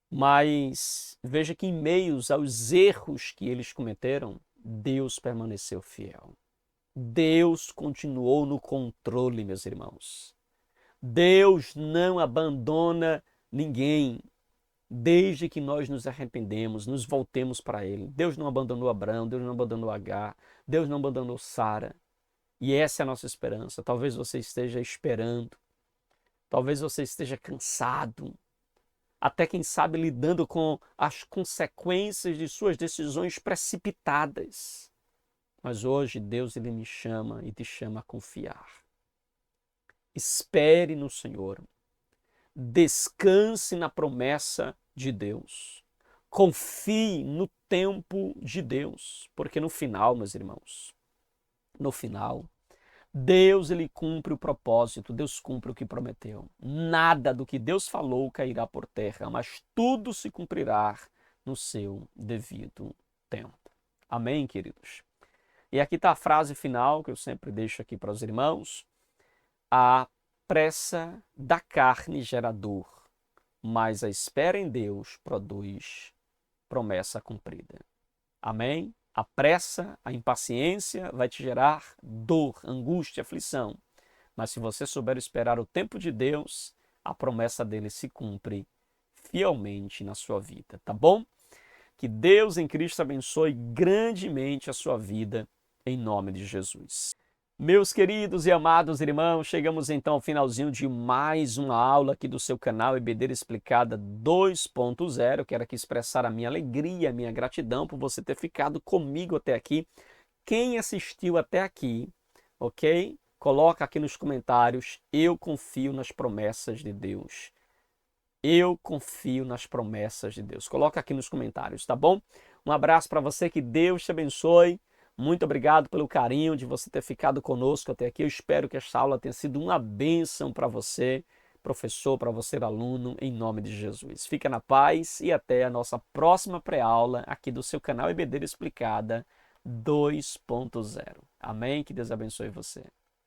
Mas veja que em meios aos erros que eles cometeram, Deus permaneceu fiel. Deus continuou no controle, meus irmãos. Deus não abandona ninguém, desde que nós nos arrependemos, nos voltemos para Ele. Deus não abandonou Abraão, Deus não abandonou Agar, Deus não abandonou Sara. E essa é a nossa esperança. Talvez você esteja esperando, talvez você esteja cansado, até quem sabe lidando com as consequências de suas decisões precipitadas. Mas hoje Deus ele me chama e te chama a confiar. Espere no Senhor. Descanse na promessa de Deus. Confie no tempo de Deus, porque no final, meus irmãos, no final, Deus ele cumpre o propósito, Deus cumpre o que prometeu. Nada do que Deus falou cairá por terra, mas tudo se cumprirá no seu devido tempo. Amém, queridos? E aqui está a frase final que eu sempre deixo aqui para os irmãos. A pressa da carne gera dor, mas a espera em Deus produz promessa cumprida. Amém? A pressa, a impaciência vai te gerar dor, angústia, aflição. Mas se você souber esperar o tempo de Deus, a promessa dele se cumpre fielmente na sua vida, tá bom? Que Deus em Cristo abençoe grandemente a sua vida, em nome de Jesus. Meus queridos e amados irmãos, chegamos então ao finalzinho de mais uma aula aqui do seu canal EBD Explicada 2.0. Quero aqui expressar a minha alegria, a minha gratidão por você ter ficado comigo até aqui. Quem assistiu até aqui, ok? Coloca aqui nos comentários, eu confio nas promessas de Deus. Eu confio nas promessas de Deus. Coloca aqui nos comentários, tá bom? Um abraço para você, que Deus te abençoe. Muito obrigado pelo carinho de você ter ficado conosco até aqui. Eu espero que esta aula tenha sido uma bênção para você, professor, para você, aluno, em nome de Jesus. Fica na paz e até a nossa próxima pré-aula aqui do seu canal EBD Explicada 2.0. Amém? Que Deus abençoe você.